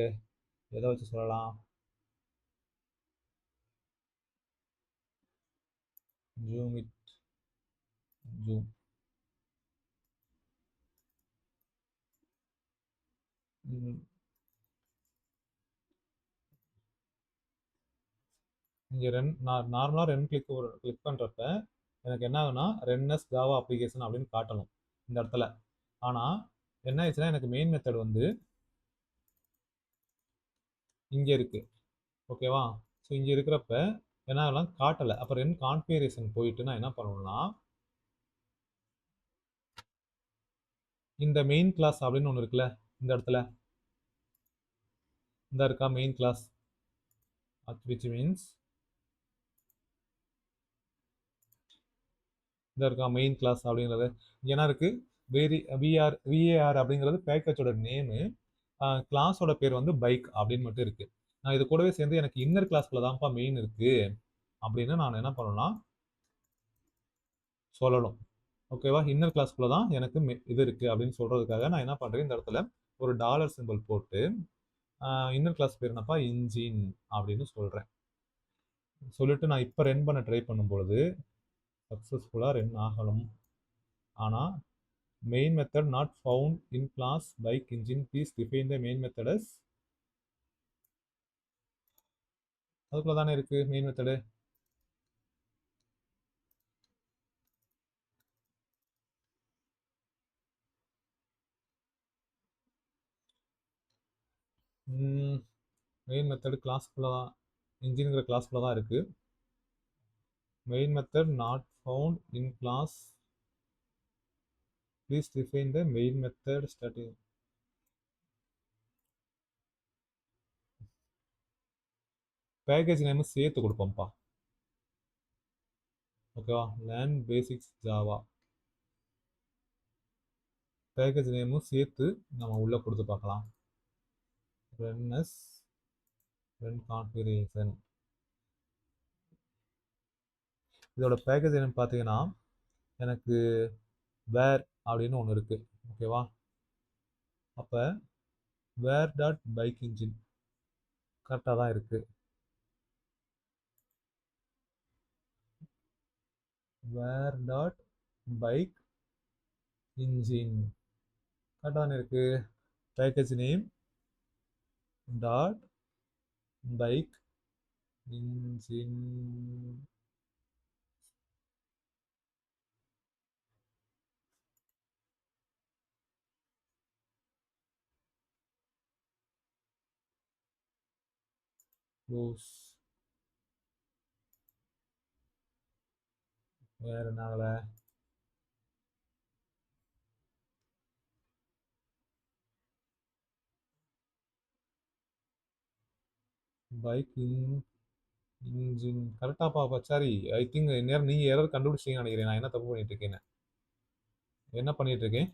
எதை வச்சு சொல்லலாம், ஜூம் இட், ஜூம். இங்கே நார்மலாக கிளிக் பண்ணுறப்ப எனக்கு என்ன ஆகுனா ரென்எஸ் ஜாவா அப்ளிகேஷன் அப்படின்னு காட்டணும் இந்த இடத்துல. ஆனால் என்ன ஆயிடுச்சுன்னா எனக்கு மெயின் மெத்தட் வந்து இங்கே இருக்குது. ஓகேவா, ஸோ இங்கே இருக்கிறப்ப என்ன ஆகலாம் காட்டலை. அப்போ ரென் கான்ஃபிகரேஷன் போயிட்டு நான் என்ன பண்ணணும்னா இந்த மெயின் கிளாஸ் அப்படின்னு ஒன்று இருக்குல்ல, இந்த இடத்துல இந்த இருக்கா மெயின் கிளாஸ், which means இந்த இருக்கா மெயின் கிளாஸ் அப்படிங்கிறது என்ன இருக்கு, விஏஆர் அப்படிங்கிறது பேக்கேஜோட நேமு, கிளாஸோட பேர் வந்து பைக் அப்படின்னு மட்டும் இருக்கு. நான் இது கூடவே சேர்ந்து எனக்கு இன்னர் கிளாஸ்க்குள்ள தான்ப்பா மெயின் இருக்கு அப்படின்னு நான் என்ன பண்ணணும்னா சொல்லணும். ஓகேவா, இன்னர் கிளாஸ்க்குள்ள தான் எனக்கு இது இருக்கு அப்படின்னு சொல்றதுக்காக நான் என்ன பண்றேன், இந்த இடத்துல ஒரு டாலர் சிம்பிள் போட்டு இன்னர் கிளாஸ் பேர் என்னப்பா இன்ஜின் அப்படின்னு சொல்றேன். சொல்லிட்டு நான் இப்போ ரன் பண்ண ட்ரை பண்ணும்பொழுது சக்ஸஸ்ஃபுல்லாக ரன் ஆகணும். ஆனால் main method not found in class bike engine, please define the main method as. அதுக்குள்ள தானே இருக்கு மெயின் மெத்தடு. மெயின் மெத்தடு கிளாஸ்க்குள்ள தான், இன்ஜினுங்கிற கிளாஸ்க்குள்ள தான் இருக்கு. Main method not found in class, please define the main method static. Package name சேர்த்து கொடுப்போம்ப்பா. ஓகேவா, லேர்ன் பேசிக்ஸ் ஜாவா பேக்கேஜ் நேமும் சேர்த்து நம்ம உள்ளே கொடுத்து பார்க்கலாம். ரன்எஸ் ரன் கான்ஃபிகரேஷன், இதோட பேக்கேஜ் என்னன்னு பார்த்தீங்கன்னா எனக்கு வேர் அப்படின்னு ஒன்று இருக்குது. ஓகேவா, அப்போ வேர் டாட் பைக் இன்ஜின் கரெக்டாக தான் இருக்குது. வேர் டாட் பைக் இன்ஜின் கரெக்டாக தானே இருக்குது. Package name dot bike engine. Close. வேறு என்ன ஆகலை, பைக் இன்ஜின் கரெக்டாப்பா பச்சாரி. ஐ திங்க் நேரம் நீங்க எரர் கண்டுபிடிச்சீங்கன்னு நினைக்கிறேன். நான் என்ன தப்பு பண்ணிட்டு இருக்கேன்னு. என்ன பண்ணிட்டு இருக்கேன்?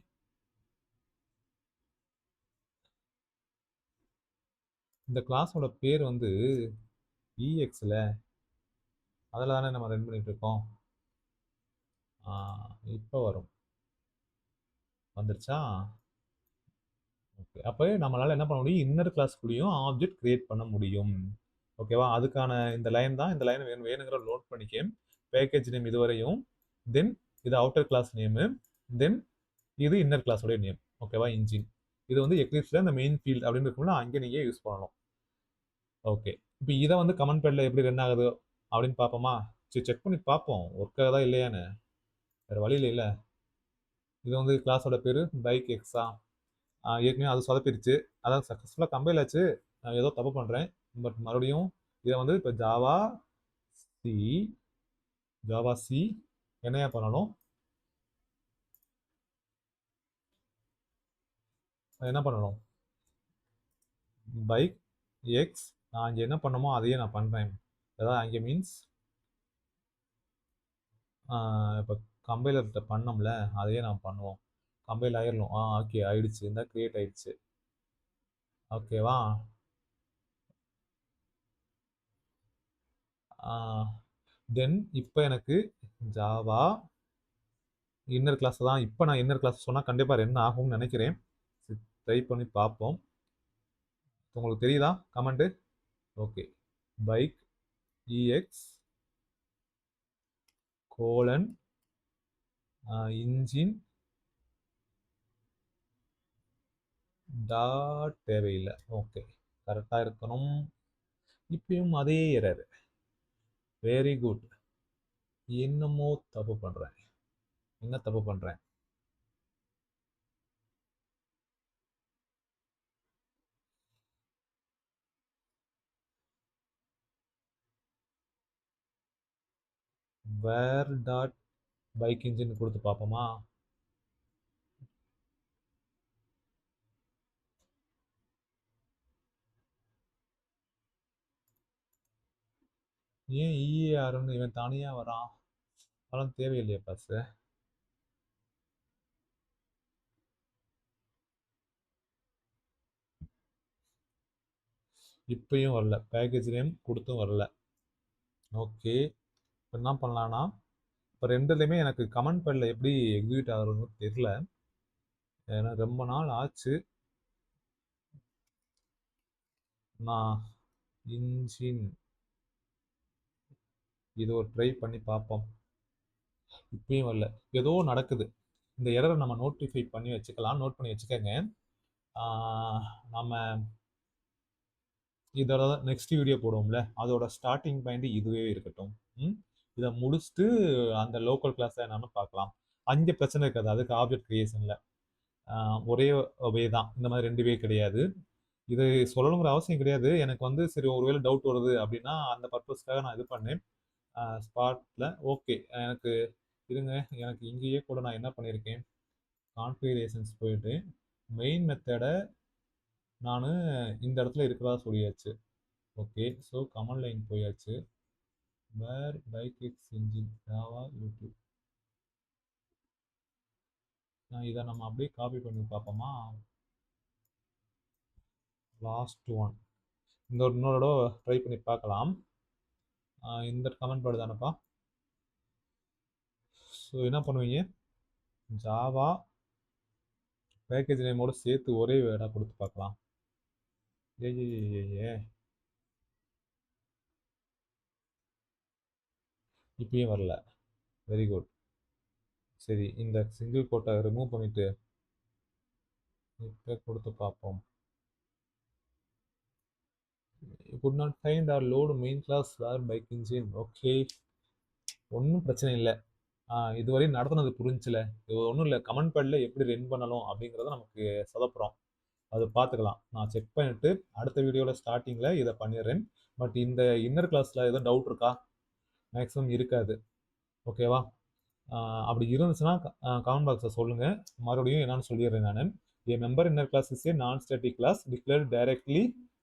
இந்த கிளாஸோட பேர் வந்து இஎக்ஸ்ல. அதில் தானே நம்ம ரன் பண்ணிட்டு இருக்கோம். இப்போ வரும். வந்துருச்சா? ஓகே. அப்போ நம்மளால என்ன பண்ண முடியும்? இன்னர் கிளாஸ்க்குள்ளேயும் ஆப்ஜெக்ட் கிரியேட் பண்ண முடியும். ஓகேவா? அதுக்கான இந்த லைன் தான். இந்த லைன் வேணுங்கிற நோட் பண்ணிக்க. பேக்கேஜ் நேம் இதுவரையும். தென் இது அவுட்டர் கிளாஸ் நேமு. தென் இது இன்னர் கிளாஸோட நேம். ஓகேவா? இன்ஜின். இது வந்து எக்லிப்ஸ்ல இந்த மெயின் ஃபீல்ட் அப்படின்னு இருக்கும்ல, அங்கே நீங்க யூஸ் பண்ணணும். ஓகே. இப்போ இதை வந்து கமெண்ட் பேட்ல எப்படி ரன் ஆகுது அப்படின்னு பார்ப்போமா? சரி, செக் பண்ணி பார்ப்போம். ஒர்க் ஆகுதா இல்லையான்னு. வேற வழி இல்லை. இது வந்து கிளாஸோட பேரு பைக் எக்ஸா. ஏற்கனவே அது சொதப்பிருச்சு. அதான் சக்ஸஸ்ஃபுல்லாக கம்பைல் ஆச்சு. நான் ஏதோ தப்பு பண்ணுறேன். பட் மறுபடியும் இதை வந்து இப்போ சி ஜாவா சி என்னையா பண்ணணும்? என்ன பண்ணணும்? Bike X. நான் அங்கே என்ன பண்ணணுமோ அதையே நான் பண்ணுறேன். அதாவது அங்கே மீன்ஸ் இப்போ கம்பைலர்கிட்ட பண்ணோம்ல, அதையே நான் பண்ணுவோம். கம்பைல் ஆயிடணும். ஓகே, ஆயிடுச்சு. இந்த கிரியேட் ஆயிடுச்சு. ஓகேவா? தென் இப்போ எனக்கு ஜாவா இன்னர் கிளாஸ் தான். இப்போ நான் இன்னர் கிளாஸ் சொன்னால் கண்டிப்பாக ரன் ஆகும்னு நினைக்கிறேன். ட்ரை பண்ணி பார்ப்போம். உங்களுக்கு தெரியுதா comment? Okay. Bike EX colon engine dot தேவையில்லை. ஓகே, கரெக்டாக இருக்கணும். இப்பயும் அதே எரர். Very good. என்னமோ தப்பு பண்ணுறேன். என்ன தப்பு பண்ணுறேன்? வேர் டாட் பைக் இன்ஜின் கொடுத்து பார்ப்போமா? ஏன் இஏஆர்னு இவன் தனியாக வரான்? அதெல்லாம் தேவையில்லையா பாஸ்? இப்பயும் வரல. பேக்கேஜ் நேம் கொடுத்தும் வரல. ஓகே, இப்போ என்ன பண்ணலான்னா, இப்போ ரெண்டுலேயுமே எனக்கு கமெண்ட் பேடில் எப்படி எக்ஸிக்யூட் ஆகுறதுன்னு தெரில. ஏன்னா ரொம்ப நாள் ஆச்சு. நான் இன்ஜின் இது ஒரு ட்ரை பண்ணி பார்ப்போம். இப்பயும் வரல. ஏதோ நடக்குது. இந்த எரரை நம்ம நோட்டிஃபை பண்ணி வச்சுக்கலாம். நோட் பண்ணி வச்சுக்கோங்க. நம்ம இதோட நெக்ஸ்ட் வீடியோ போடுவோம்ல, அதோட ஸ்டார்டிங் பாயிண்ட் இதுவே இருக்கட்டும். இதை முடிச்சுட்டு அந்த லோக்கல் கிளாஸ் என்னன்னு பார்க்கலாம். அங்கே பிரச்சனை இருக்காது. அதுக்கு ஆப்ஜெக்ட் கிரியேஷனில் ஒரே வே தான். இந்த மாதிரி 2 வே கிடையாது. இது சொல்லணுங்கிற அவசியம் கிடையாது. எனக்கு வந்து சரி ஒருவேளை டவுட் வருது அப்படின்னா அந்த பர்பஸ்க்காக நான் இது பண்ணேன். ஸ்பாட்டில் ஓகே. எனக்கு இருங்க, எனக்கு இங்கேயே கூட நான் என்ன பண்ணியிருக்கேன், கான்ஃபிகரேஷன்ஸ் போயிட்டு மெயின் மெத்தடை நான் இந்த இடத்துல இருக்கிறதா சொல்லியாச்சு. ஓகே, ஸோ கமெண்ட் லைன் போயாச்சு. Where bike X engine Java YouTube. இதை நம்ம அப்படியே காப்பி பண்ணி பார்ப்போமா? லாஸ்ட் ஒன் இன்னொரு ட்ரை பண்ணி பார்க்கலாம். இந்த கமெண்ட் பாடு தானப்பா. ஸோ என்ன பண்ணுவீங்க, ஜாவா பேக்கேஜ் நேமோட சேர்த்து ஒரே வேர்டாக கொடுத்து பார்க்கலாம். ஏ இப்பயும் வரல. Very good. சரி, இந்த சிங்கிள் கோட்டை ரிமூவ் பண்ணிட்டு இப்போ கொடுத்து பார்ப்போம். could not find or load main class where bike engine. Okay, ஒன்றும் பிரச்சனை இல்லை. இதுவரை நடத்துனது புரிஞ்சுல. இது ஒன்றும் இல்லை. கமெண்ட் பேடில் எப்படி ரன் பண்ணணும் அப்படிங்கிறத நமக்கு சொதப்புறோம். அது பார்த்துக்கலாம். நான் செக் பண்ணிட்டு அடுத்த வீடியோவில் ஸ்டார்டிங்கில் இதை பண்ணிடுறேன். பட் இந்த இன்னர் கிளாஸில் எதுவும் டவுட் இருக்கா? மேக்ஸிமம் இருக்காது. ஓகேவா? அப்படி இருந்துச்சுன்னா கமெண்ட் பாக்ஸில் சொல்லுங்கள். மறுபடியும் என்னன்னு சொல்லிடுறேன் நான். A member inner class is a non-static class declared directly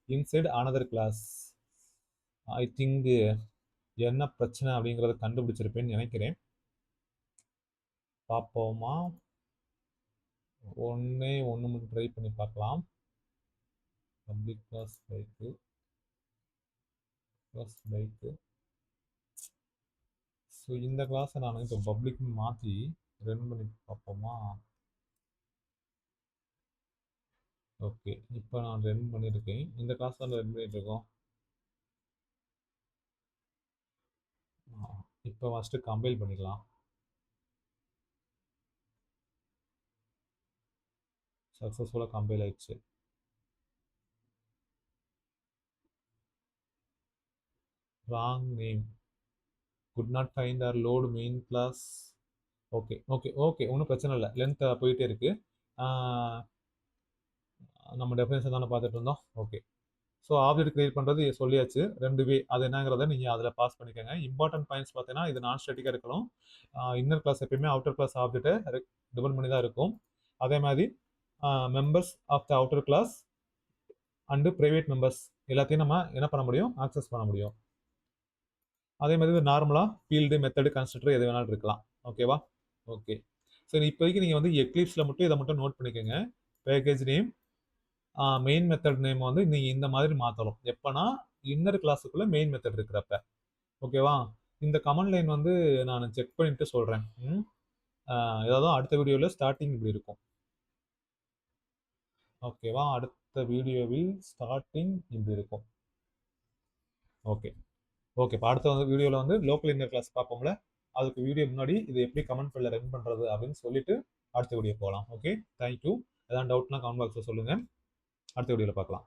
inside another class. I think என்ன பிரச்சனை அப்படிங்கிறத கண்டுபிடிச்சிருப்பேன்னு நினைக்கிறேன். பார்ப்போமா? ஒன்று மட்டும் ட்ரை பண்ணி பார்க்கலாம். Public class bike. ஸோ இந்த கிளாஸை நான் இப்போ பப்ளிக்னு மாற்றி ரன் பண்ணி பார்ப்போமா? ஓகே, இப்போ நான் ரன் பண்ணியிருக்கேன். இந்த கிளாஸ் தான் ரன் பண்ணிட்டு இருக்கோம். இப்போ ஃபஸ்ட்டு கம்பைல் பண்ணிக்கலாம். சக்ஸஸ்ஃபுல்லாக கம்பைல் ஆயிடுச்சு. Wrong name, could not find or load main class. Okay okay okay, ஒன்றும் பிரச்சனை இல்லை. லென்த் போயிட்டே இருக்கு. நம்ம டெஃபினேஷன் தானே பார்த்துட்டு இருந்தோம். ஓகே, ஸோ ஆப்ஜெக்ட் கிரியேட் பண்ணுறது சொல்லியாச்சு. 2 வே, அது என்னங்கிறத நீங்கள் அதில் பாஸ் பண்ணிக்கோங்க. இம்பார்ட்டன்ட் பாயிண்ட்ஸ் பார்த்தீங்கன்னா இது நான் ஸ்டாட்டிக்காக இருக்கணும். இன்னர் கிளாஸ் எப்பயுமே அவுட்டர் கிளாஸ் ஆப்ஜெக்ட்டை டிபெண்ட் பண்ணி தான் இருக்கும். அதே மாதிரி members of the outer class and private members எல்லாத்தையும் நம்ம என்ன பண்ண முடியும், ஆக்சஸ் பண்ண முடியும். அதே மாதிரி நார்மலாக ஃபீல்டு, மெத்தடு, கன்ஸ்ட்ரக்டர் எது வேணாலும் இருக்கலாம். ஓகேவா? ஓகே, சரி. இப்போதைக்கு நீங்கள் வந்து எக்லிப்ஸில் மட்டும் இதை மட்டும் நோட் பண்ணிக்கோங்க. Package name, main method name வந்து நீங்கள் இந்த மாதிரி மாற்றணும். எப்போனா இன்னர் கிளாஸுக்குள்ளே மெயின் மெத்தட் இருக்கிறப்ப. ஓகேவா? இந்த கமெண்ட் லைன் வந்து நான் செக் பண்ணிட்டு சொல்கிறேன். ஏதாவது அடுத்த வீடியோவில் ஸ்டார்டிங் இப்படி இருக்கும். ஓகேவா? அடுத்த வீடியோவில் ஸ்டார்டிங் இப்படி இருக்கும். ஓகே ஓகே, இப்போ அடுத்த வீடியோவில் வந்து லோக்கல் இன்னர் கிளாஸ் பார்ப்போம்ல. அதுக்கு வீடியோ முன்னாடி இது எப்படி கமெண்ட் ஃபைலில் ரன் பண்ணுறது அப்படின்னு சொல்லிட்டு அடுத்த வீடியோ போகலாம். Okay, thank you. ஏதாவது டவுட்னா கமெண்ட் பாக்ஸில் சொல்லுங்கள். அடுத்த வீடியோவில் பார்க்கலாம்.